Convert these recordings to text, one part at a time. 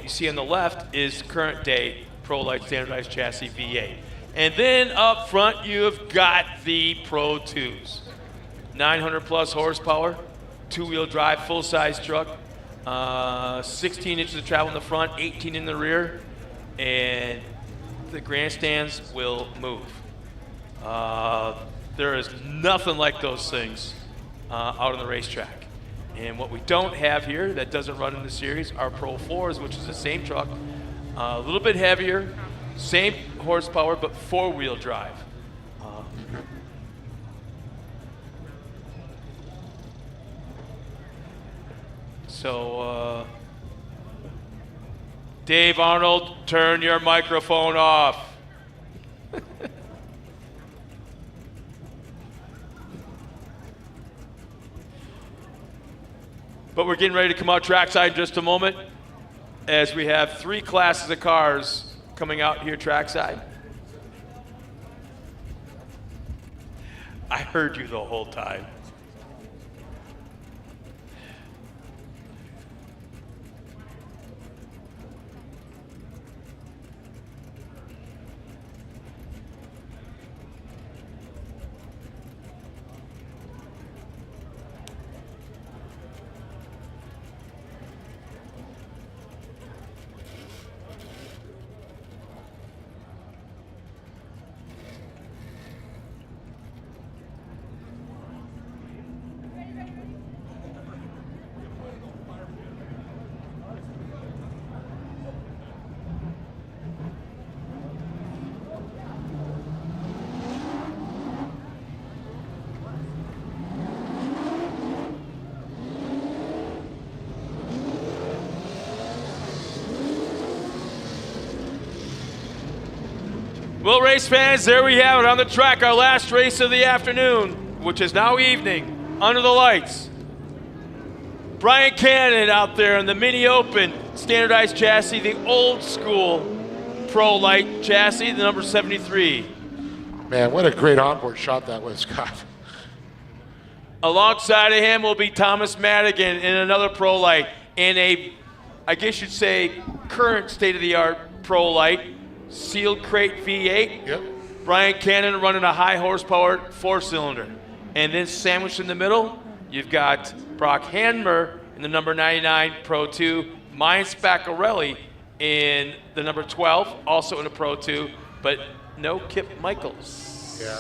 you see on the left is current day Pro Lite standardized chassis V8. And then up front, you've got the Pro 2s. 900 plus horsepower, two-wheel drive, full-size truck, 16 inches of travel in the front, 18 in the rear, and the grandstands will move. There is nothing like those things out on the racetrack. And what we don't have here that doesn't run in the series are Pro 4s, which is the same truck, a little bit heavier, same horsepower, but four-wheel drive. So, Dave Arnold, turn your microphone off. But we're getting ready to come out trackside in just a moment, as we have 3 classes of cars coming out here trackside. I heard you the whole time. Well, race fans, there we have it on the track, our last race of the afternoon, which is now evening, under the lights. Brian Cannon out there in the Mini Open standardized chassis, the old school Pro Lite chassis, the number 73. Man, what a great onboard shot that was, Scott. Alongside of him will be Thomas Madigan in another Pro Lite, in a, I guess you'd say, current state-of-the-art Pro Lite. Sealed crate V8. Yep. Brian Cannon running a high horsepower 4-cylinder. And then sandwiched in the middle, you've got Brock Hanmer in the number 99 Pro 2, Mine Spaccarelli in the number 12, also in a Pro 2, but no Kip Michaels. Yeah.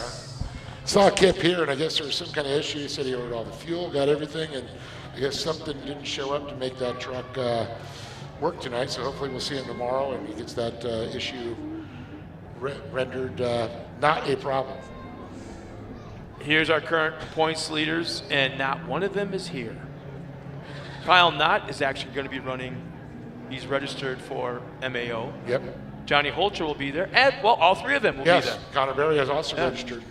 Saw Kip here, and I guess there was some kind of issue. He said he ordered all the fuel, got everything, and I guess something didn't show up to make that truck work tonight, so hopefully we'll see him tomorrow and he gets that issue rendered not a problem. Here's our current points leaders, and not one of them is here. Kyle Knott is actually going to be running. He's registered for MAO. Yep. Johnny Holcher will be there, and well, all 3 of them will be there. Yes, Connor Berry has also registered.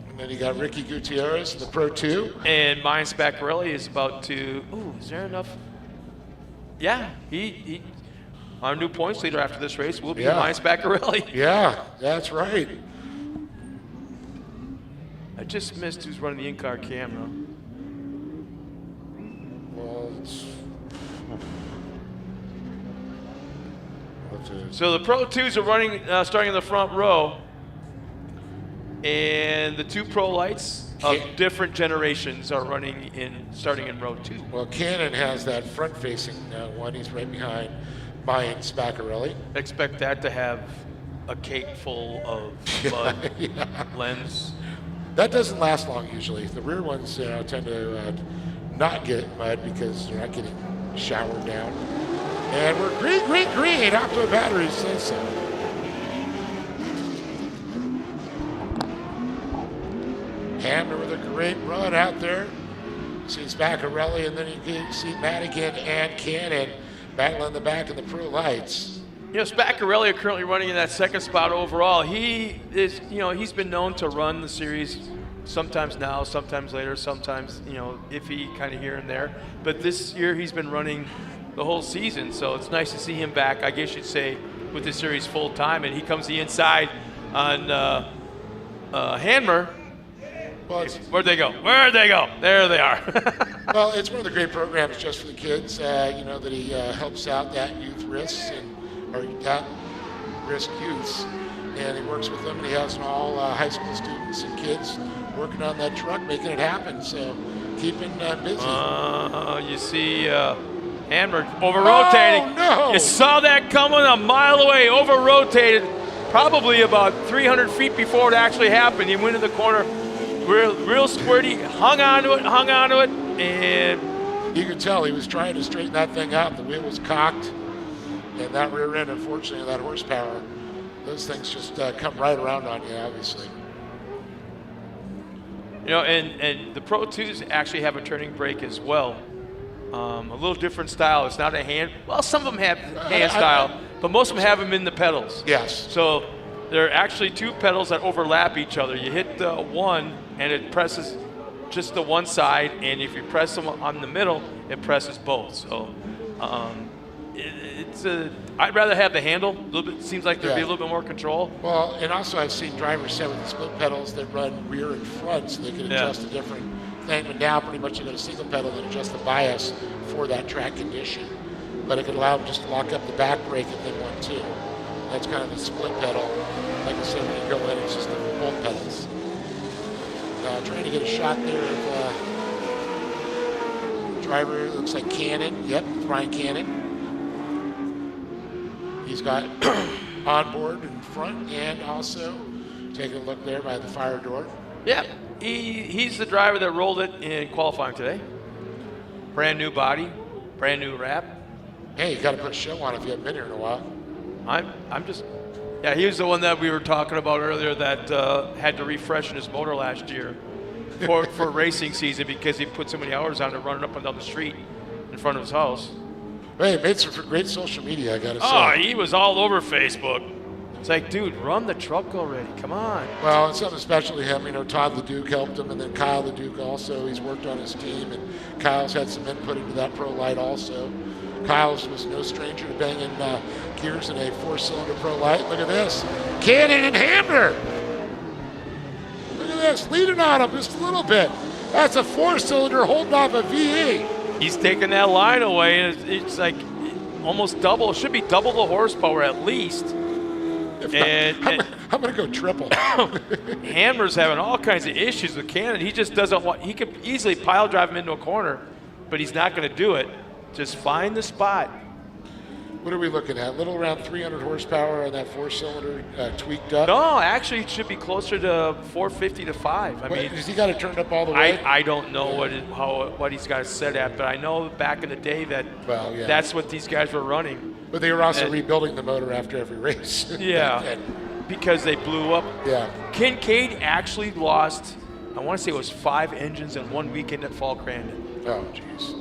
And then you got Ricky Gutierrez in the Pro 2. And Mine Spaccarelli is about to, is there enough? Yeah, he our new points leader after this race will be Mine Spaccarelli. Yeah, that's right. I just missed who's running the in-car camera. Well, so the Pro 2s are running, starting in the front row. And the 2 Pro Lites of different generations are running starting in row 2. Well, Cannon has that front-facing one. He's right behind Mine Spaccarelli. Expect that to have a cake full of mud lens. That doesn't last long usually. The rear ones tend to not get mud because they're not getting showered down. And we're green, off to a battery, says so. Hamner with a great run out there. See Spaccarelli, and then you can see Madigan and Cannon battling the back of the Pro Lites. You know, Spaccarelli are currently running in that second spot overall. He is, he's been known to run the series sometimes now, sometimes later, sometimes, iffy kind of here and there. But this year he's been running the whole season, so it's nice to see him back, I guess you'd say, with the series full time. And he comes the inside on Hanmer. Well, Where'd they go? Where'd they go? There they are. well, it's one of the great programs just for the kids, that he helps out that youth risks or that risk youths. And he works with them, and he has all high school students and kids working on that truck, making it happen. So keeping busy. You see Hammer over-rotating. Oh, no! You saw that coming a mile away, over-rotated, probably about 300 feet before it actually happened. He went in the corner, real squirty, hung on to it, and you could tell he was trying to straighten that thing out. The wheel was cocked, and that rear end, unfortunately, that horsepower, those things just come right around on you, obviously. And the Pro 2s actually have a turning brake as well. A little different style. It's not a hand. Well, some of them have hand style, but most of them have them in the pedals. Yes. So there are actually two pedals that overlap each other. You hit the one, and it presses just the one side, and if you press them on the middle, it presses both. So I'd rather have the handle. A little bit seems like there'd be a little bit more control. Well, and also I've seen drivers set with the split pedals that run rear and front, so they can adjust a different thing. But now, pretty much, you got a single pedal and adjust the bias for that track condition. But it can allow them just to lock up the back brake if they want to. That's kind of the split pedal. Like I said, when you go in, it's just the both pedals. Trying to get a shot there of driver. It looks like Cannon. Yep, Brian Cannon. He's got onboard in front, and also taking a look there by the fire door. Yeah, he's the driver that rolled it in qualifying today. Brand new body, brand new wrap. Hey, you got to put a show on if you haven't been here in a while. He was the one that we were talking about earlier that had to refreshen his motor last year for racing season because he put so many hours on it running up and down the street in front of his house. Hey, made some great social media, I got to say. Oh, he was all over Facebook. It's like, dude, run the truck already. Come on. Well, it's something special to him. Todd LeDuc helped him, and then Kyle LeDuc also. He's worked on his team, and Kyle's had some input into that Pro Lite also. Kyle's was no stranger to banging gears in a 4-cylinder Pro Lite. Look at this. Cannon and Hammer. Look at this. Leaning on him just a little bit. That's a 4-cylinder holding off a V8. He's taking that line away, and it's like almost double. It should be double the horsepower at least. I'm going to go triple. Hammer's having all kinds of issues with Cannon. He just doesn't want. He could easily pile drive him into a corner, but he's not going to do it. Just find the spot. What are we looking at? A little around 300 horsepower on that 4-cylinder tweaked up? No, actually, it should be closer to 450 to 5. Has he got it turned up all the way? I don't know what he's got it set at, but I know back in the day that that's what these guys were running. But they were also rebuilding the motor after every race. Yeah, because they blew up. Yeah. Kincaid actually lost, I want to say it was 5 engines in one weekend at Fall Crandon. Oh, jeez.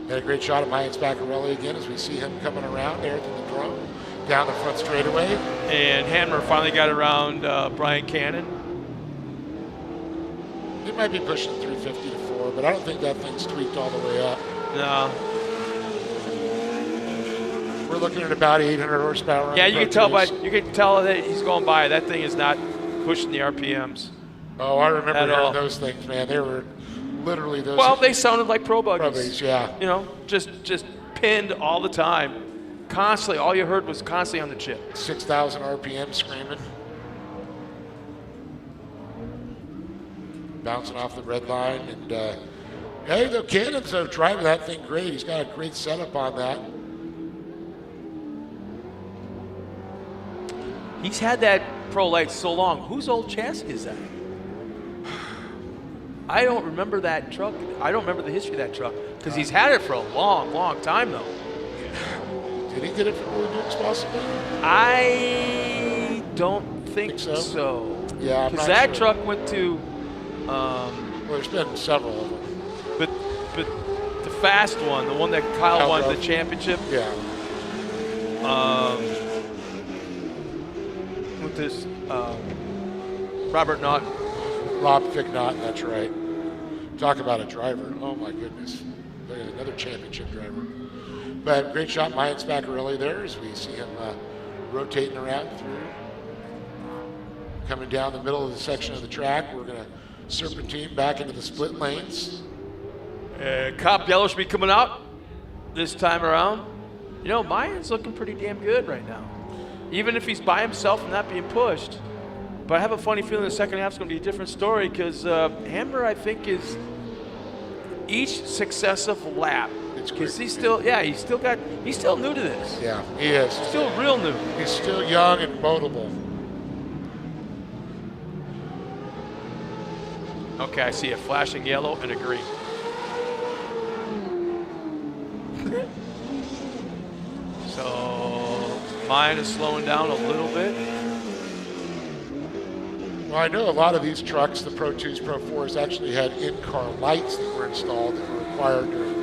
Had a great shot of Mike Spaccarelli again as we see him coming around there to the drum, down the front straightaway. And Hammer finally got around Brian Cannon. He might be pushing 350 to 4, but I don't think that thing's tweaked all the way up. No. We're looking at about 800 horsepower. Yeah, you can tell that he's going by. That thing is not pushing the RPMs. Oh, I remember hearing those things, man. They were literally those. Well, they sounded like pro buggies. Pro buggies, yeah. Just pinned all the time, constantly. All you heard was constantly on the chip. 6,000 RPM screaming, bouncing off the red line, and hey, the Cannon's driving that thing great. He's got a great setup on that. He's had that Pro Lite so long. Whose old chassis is that? I don't remember that truck. I don't remember the history of that truck because he's had it for a long, long time, though. Did he get it from LeDuc's possibly? I don't think so. Yeah, because that truck went to. Well, there's been several of them. But the fast one, the one that Kyle won the championship. Yeah. With this Robert Naughton. Rob Fignott, that's right. Talk about a driver. Oh, my goodness. Another championship driver. But great shot, Mike Spaccarelli there as we see him rotating around through. Coming down the middle of the section of the track. We're going to serpentine back into the split lanes. Cop Yellow should be coming out this time around. You know, Mayan's looking pretty damn good right now. Even if he's by himself and not being pushed. But I have a funny feeling the second half's going to be a different story because Hammer, I think, is each successive lap. Because he's still new to this. Yeah, he is. Still real new. He's still young and moldable. Okay, I see a flashing yellow and a green. So mine is slowing down a little bit. Well, I know a lot of these trucks, the Pro 2s, Pro 4s, actually had in-car lights that were installed that were required during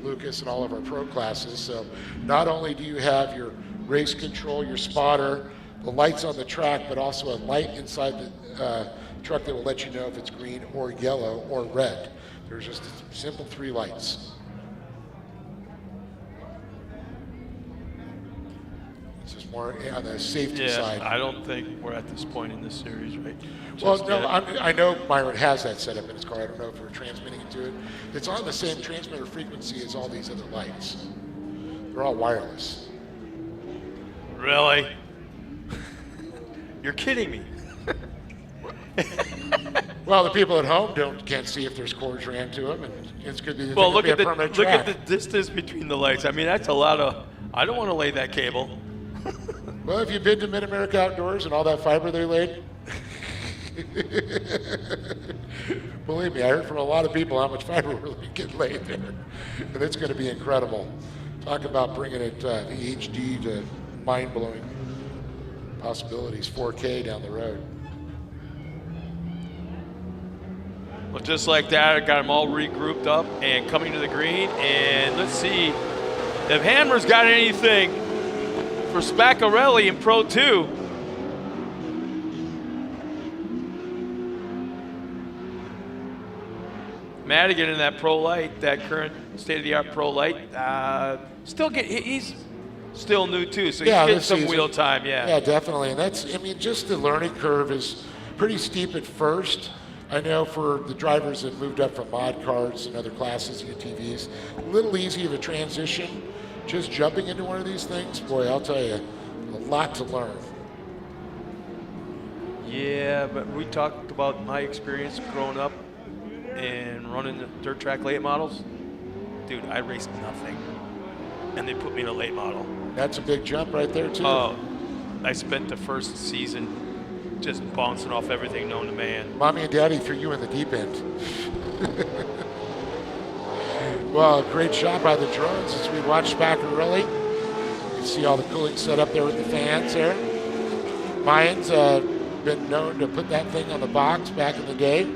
Lucas and all of our pro classes. So not only do you have your race control, your spotter, the lights on the track, but also a light inside the truck that will let you know if it's green or yellow or red. There's just a simple 3 lights. It's just more on the safety side. I don't think we're at this point in this series, right? Well, no, I know Myron has that set up in his car. I don't know if we're transmitting it to it. It's on the same transmitter frequency as all these other lights. They're all wireless. Really? You're kidding me. Well, the people at home can't see if there's cords ran to them, and it's going to be Look at track. the distance between the lights. I mean, that's a lot of. I don't want to lay that cable. Well, have you been to Mid-America Outdoors and all that fiber they laid? Believe me, I heard from a lot of people how much fiber really get laid there, and it's going to be incredible. Talk about bringing it the HD to mind-blowing possibilities, 4K down the road. Well, just like that, I got them all regrouped up and coming to the green. And let's see if Hammer's got anything for Spaccarelli in Pro 2. Madigan in that Pro Lite, that current state-of-the-art Pro Lite, he's still new too, so he's getting some wheel time, Yeah, definitely, and just the learning curve is pretty steep at first. I know for the drivers that moved up from mod cars and other classes, UTVs, a little easy of a transition. Just jumping into one of these things, boy, I'll tell you, a lot to learn. Yeah, but we talked about my experience growing up and running the dirt track late models. Dude, I raced nothing, and they put me in a late model. That's a big jump right there, too. Oh, I spent the first season just bouncing off everything known to man. Mommy and Daddy threw you in the deep end. Well, great shot by the drones as we watch Spaccarelli. You see all the cooling set up there with the fans there. Mayans been known to put that thing on the box back in the day.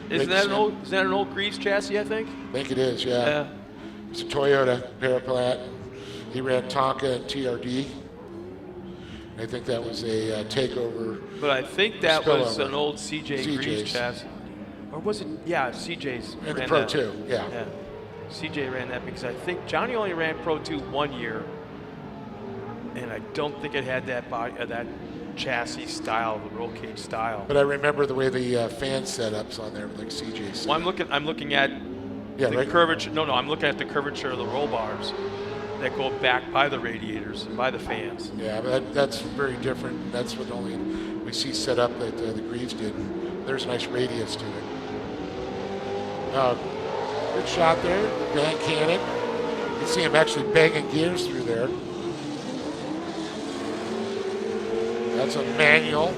Isn't that an old Greaves chassis, I think? I think it is, yeah. It's a Toyota Paraplat. He ran Tonka and TRD. I think that was a takeover. But I think that was an old CJ Greaves chassis. Or was it? Yeah, CJ's. And the Pro 2, yeah. CJ ran that because I think Johnny only ran Pro 2 1 year. And I don't think it had that body, that chassis style, the roll cage style. But I remember the way the fan setups on there, like CJ's. Well, I'm looking at the curvature. No, I'm looking at the curvature of the roll bars that go back by the radiators and by the fans. Yeah, but that's very different. That's what only we see set up that the Greaves did. There's a nice radius to it. Good shot there, Van Cannon. You can see him actually banging gears through there. That's a manual.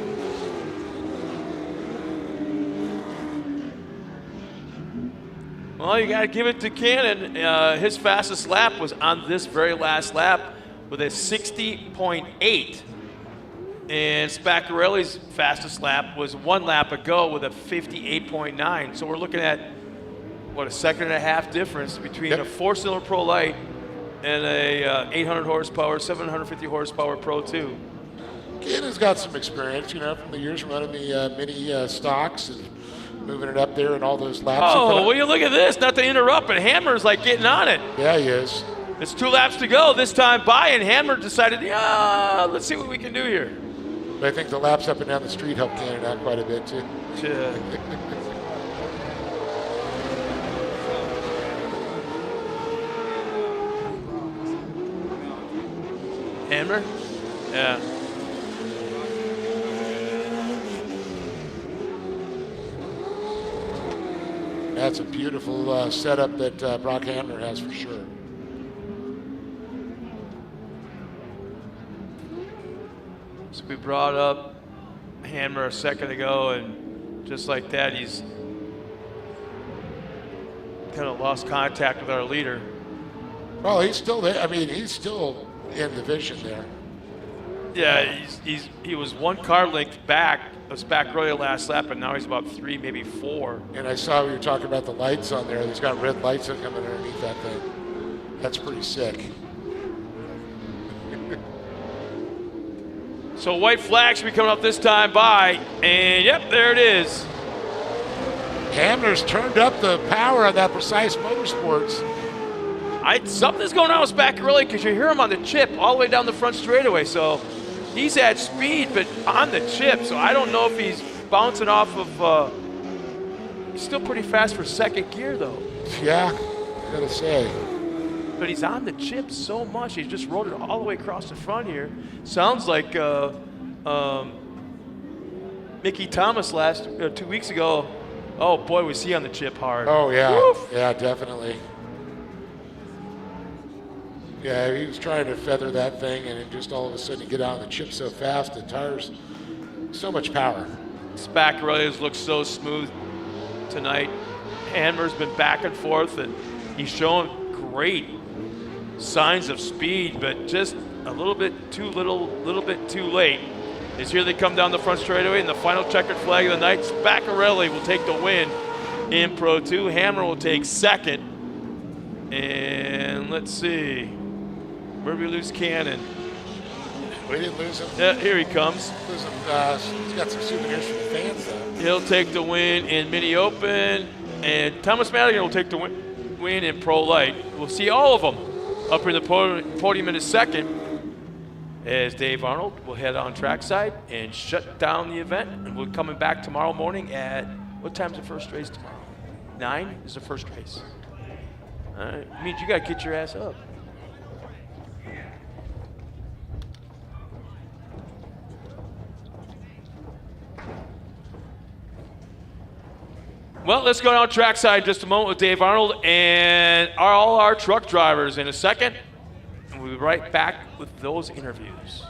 Well, you got to give it to Cannon. His fastest lap was on this very last lap with a 60.8. And Spaccarelli's fastest lap was 1 lap ago with a 58.9. So we're looking at, what, a second and a half difference between a 4-cylinder Pro Lite and a 800 horsepower, 750 horsepower Pro 2. Cannon's got some experience, from the years running the mini stocks and moving it up there and all those laps. Oh, will you look at this? Not to interrupt, but Hammer's like getting on it. Yeah, he is. It's 2 laps to go this time by, and Hammer decided, let's see what we can do here. But I think the laps up and down the street helped Cannon out quite a bit, too. Hammer? Yeah. That's a beautiful setup that Brock Hamner has for sure. So we brought up Hammer a second ago, and just like that, he's kind of lost contact with our leader. Well, he's still there. I mean, he's still in the vision there. Yeah, he was one car length back. Was back early last lap, and now he's about 3, maybe 4. And I saw we were talking about the lights on there. He's got red lights coming underneath that thing. That's pretty sick. So white flag should be coming up this time by, and yep, there it is. Hamner's turned up the power on that Precise Motorsports. Something's going on with back early because you hear him on the chip all the way down the front straightaway. So he's at speed, but on the chip. So I don't know if he's bouncing off of. He's still pretty fast for second gear, though. Yeah, I gotta say. But he's on the chip so much. He just rode it all the way across the front here. Sounds like Mickey Thomas 2 weeks ago. Oh boy, was he on the chip hard. Oh yeah, Woof. yeah, definitely. Yeah, he was trying to feather that thing, and it just all of a sudden you get out on the chip so fast, the tires, so much power. This back really has looked so smooth tonight. Hammer's been back and forth, and he's showing great signs of speed, but just a little bit too late. As here they come down the front straightaway, and the final checkered flag of the night. Spaccarelli will take the win in Pro 2. Hammer will take second. And let's see. Where did we lose Cannon? We didn't lose him. Yeah, here he comes. Lose him. He's got some souvenirs for the fans, though. He'll take the win in Mini Open, and Thomas Madigan will take the win in Pro Lite. We'll see all of them up in the podium in a second, as Dave Arnold will head on trackside and shut down the event. And we're coming back tomorrow morning at, what time's the first race tomorrow? 9 is the first race. All right, means you got to get your ass up. Well, let's go down trackside just a moment with Dave Arnold and all our truck drivers in a second. And we'll be right back with those interviews.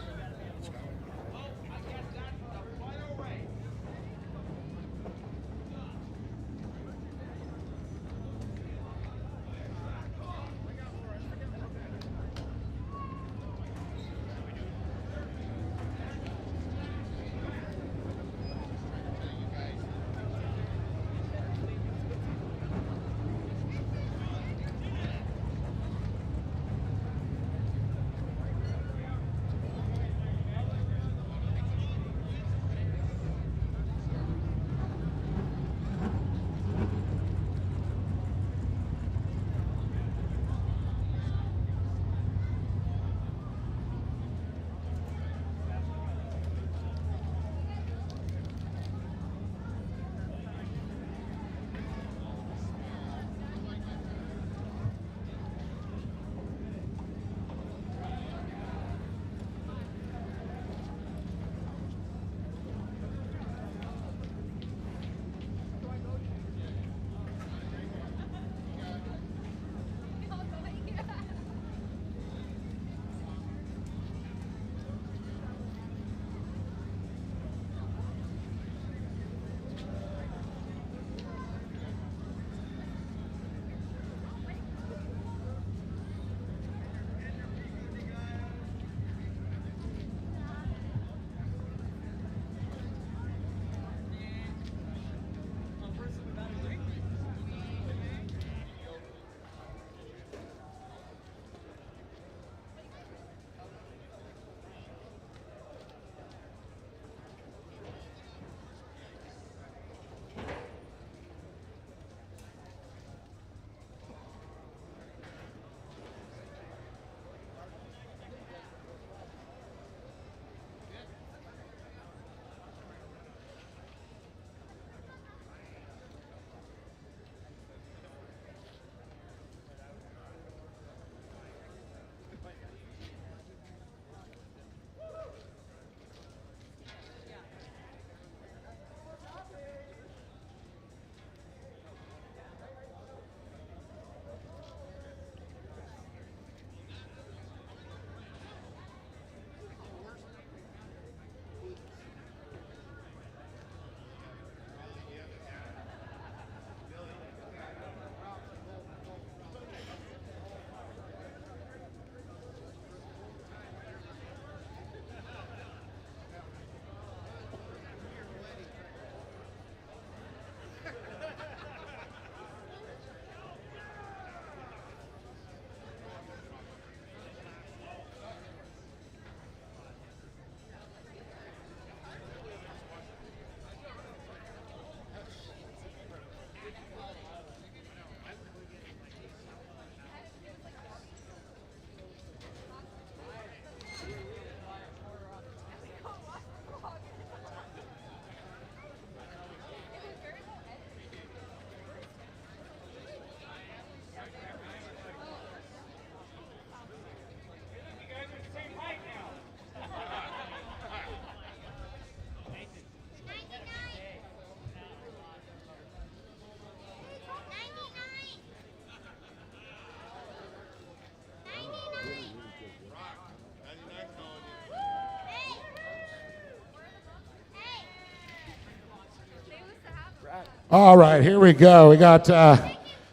All right, here we go. We got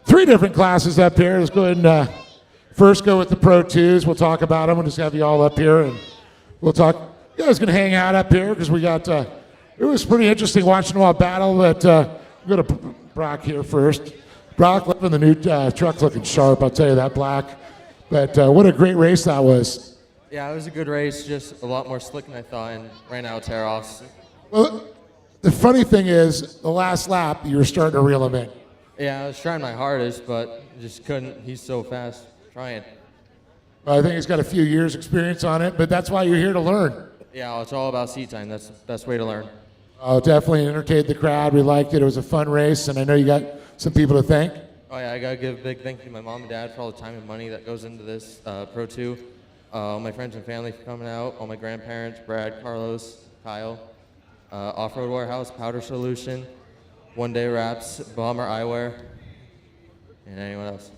3 different classes up here. Let's go ahead and first go with the Pro 2s. We'll talk about them. We'll just have you all up here, and we'll talk. You guys can hang out up here because we got, it was pretty interesting watching them all battle, but we'll go to Brock here first. Brock, loving the new truck looking sharp, I'll tell you that, Black. But what a great race that was. Yeah, it was a good race, just a lot more slick than I thought, and ran out of tear-offs. Well, the funny thing is, the last lap, you were starting to reel him in. Yeah, I was trying my hardest, but just couldn't. He's so fast. Trying. Well, I think he's got a few years experience on it, but that's why you're here to learn. Yeah, well, it's all about seat time. That's the best way to learn. Oh, definitely entertained the crowd. We liked it. It was a fun race, and I know you got some people to thank. Oh, yeah, I got to give a big thank you to my mom and dad for all the time and money that goes into this Pro 2. All my friends and family for coming out. All my grandparents, Brad, Carlos, Kyle. Off-Road Warehouse, Powder Solution, One Day Wraps, Bomber Eyewear, and anyone else.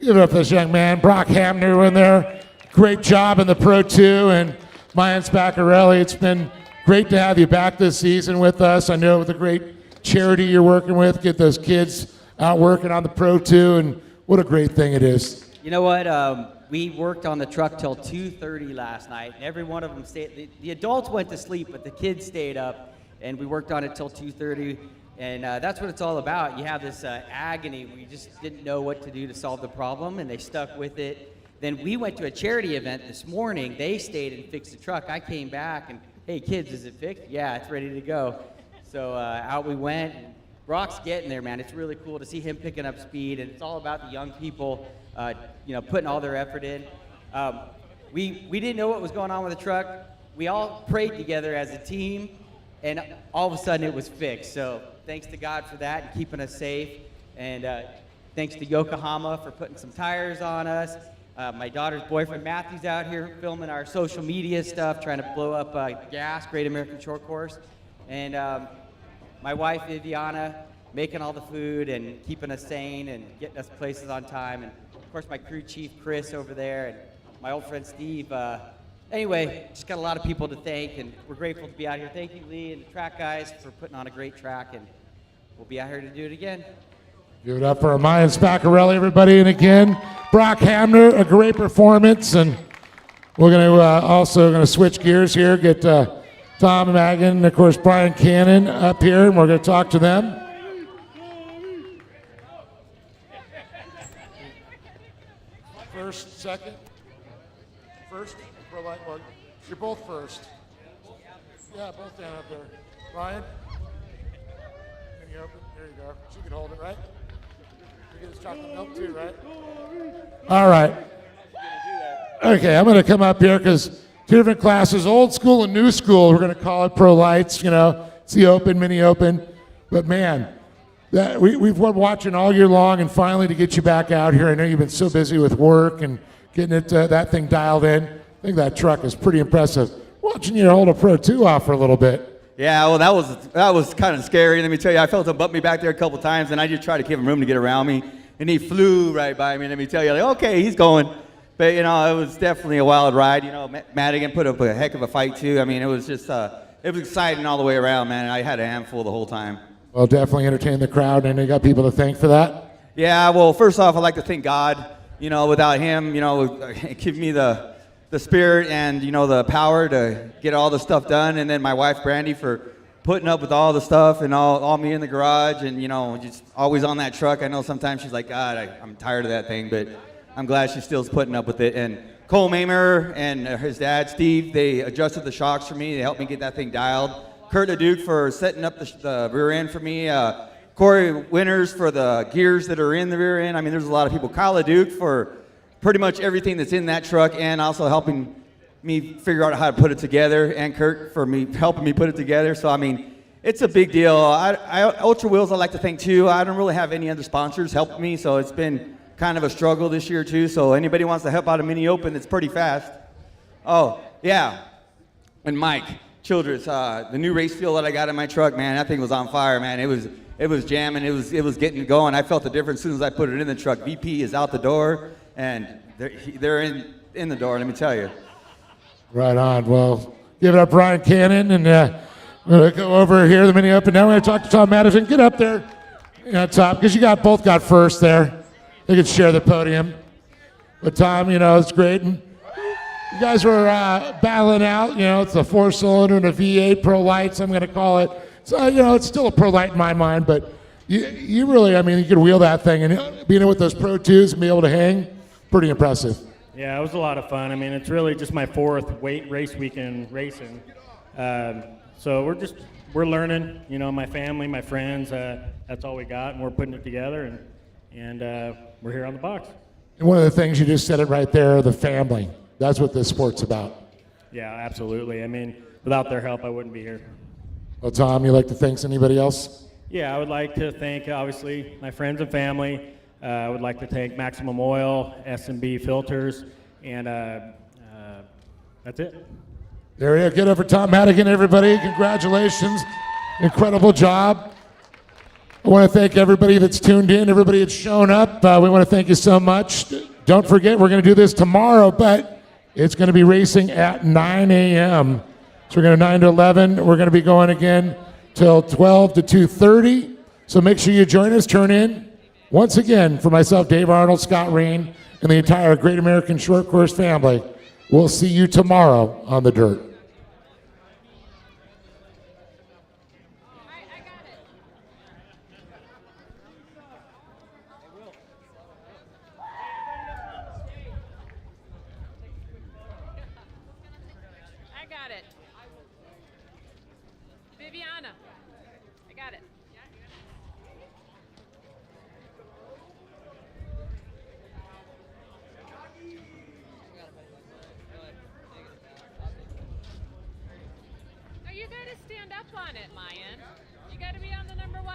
Give it up for this young man, Brock Hamner in there. Great job in the Pro 2, and Mayan Spaccarelli. It's been great to have you back this season with us. I know with the great charity you're working with, get those kids out working on the Pro 2, and what a great thing it is. You know what? We worked on the truck till 2:30 last night, and every one of them stayed. The adults went to sleep, but the kids stayed up, and we worked on it till 2:30. And that's what it's all about. You have this agony where you just didn't know what to do to solve the problem, and they stuck with it. Then we went to a charity event this morning. They stayed and fixed the truck. I came back, and hey, kids, is it fixed? Yeah, it's ready to go. So out we went. And Brock's getting there, man. It's really cool to see him picking up speed, and it's all about the young people. Putting all their effort in. We didn't know what was going on with the truck. We all prayed together as a team, and all of a sudden it was fixed. So thanks to God for that and keeping us safe. And thanks to Yokohama for putting some tires on us. My daughter's boyfriend Matthew's out here filming our social media stuff, trying to blow up gas, Great American Short Course. And my wife Viviana making all the food and keeping us sane and getting us places on time. And of course, my crew chief, Chris, over there, and my old friend, Steve. Anyway, just got a lot of people to thank, and we're grateful to be out here. Thank you, Lee, and the track guys for putting on a great track, and we'll be out here to do it again. Give it up for Mayan Spaccarelli, everybody. And again, Brock Hamner, a great performance. And we're going to also going to switch gears here, get Tom Magan and, of course, Brian Cannon up here, and we're going to talk to them. First, second? First? For light one. You're both first. Yeah, both down up there. Ryan? Can you open? There you go. She can hold it, right? You get his chocolate milk too, right? All right. Okay, I'm going to come up here because 2 different classes, old school and new school. We're going to call it Pro Lights, it's the open, mini open. But man, we've been watching all year long, and finally to get you back out here. I know you've been so busy with work and getting it that thing dialed in. I think that truck is pretty impressive. Watching you hold a Pro 2 off for a little bit. Yeah, well, that was kind of scary. Let me tell you, I felt him bump me back there a couple times, and I just tried to give him room to get around me, and he flew right by me. Let me tell you, okay, he's going. But it was definitely a wild ride. Madigan put up a heck of a fight too. I mean, it was just it was exciting all the way around, man. I had a handful the whole time. Well, definitely entertain the crowd, and you got people to thank for that. Yeah, well, first off, I'd like to thank God. Without him, give me the spirit and the power to get all the stuff done, and then my wife Brandy for putting up with all the stuff and all me in the garage, and just always on that truck. I know sometimes she's like, God, I'm tired of that thing, but I'm glad she still's putting up with it. And Cole Mamer and his dad Steve, they adjusted the shocks for me. They helped me get that thing dialed. Kurt LeDuc for setting up the rear end for me. Corey Winters for the gears that are in the rear end. I mean, there's a lot of people. Kyle LeDuc for pretty much everything that's in that truck, and also helping me figure out how to put it together, and Kurt for helping me put it together. So, I mean, it's a big deal. Ultra Wheels I'd like to thank too. I don't really have any other sponsors helping me, so it's been kind of a struggle this year too. So anybody wants to help out a mini open, it's pretty fast. Oh, yeah. And Mike Childress, the new race fuel that I got in my truck, man, that thing was on fire, man. It was jamming, it was getting going. I felt the difference as soon as I put it in the truck. VP is out the door, and they're in the door, let me tell you. Right on. Well, give it up, Brian Cannon, and we're going to go over here, the mini open. Now we're going to talk to Tom Madison. Get up there. Tom, because you both got first there. They could share the podium. But Tom, it's great. And you guys were battling out. It's a 4-cylinder and a V8 Pro Lites, I'm going to call it. So, it's still a Pro Lite in my mind, but you really, you could wheel that thing. And being with those Pro 2s and be able to hang, pretty impressive. Yeah, it was a lot of fun. it's really just my 4th race weekend racing. So we're learning, my family, my friends, that's all we got, and we're putting it together, and we're here on the box. And one of the things, you just said it right there, the family. That's what this sport's about. Yeah, absolutely. Without their help, I wouldn't be here. Well, Tom, you like to thank anybody else? Yeah, I would like to thank, obviously, my friends and family. I would like to thank Maximum Oil, S&B Filters, and that's it. There we go. Get over Tom Madigan, everybody. Congratulations. Incredible job. I want to thank everybody that's tuned in, everybody that's shown up. We want to thank you so much. Don't forget, we're going to do this tomorrow, but it's going to be racing at 9 a.m. So we're going to 9 to 11. We're going to be going again till 12 to 2:30. So make sure you join us. Turn in. Once again, for myself, Dave Arnold, Scott Rain, and the entire Great American Short Course family, we'll see you tomorrow on the dirt. You gotta stand up on it, Mayan. You gotta be on the number 1.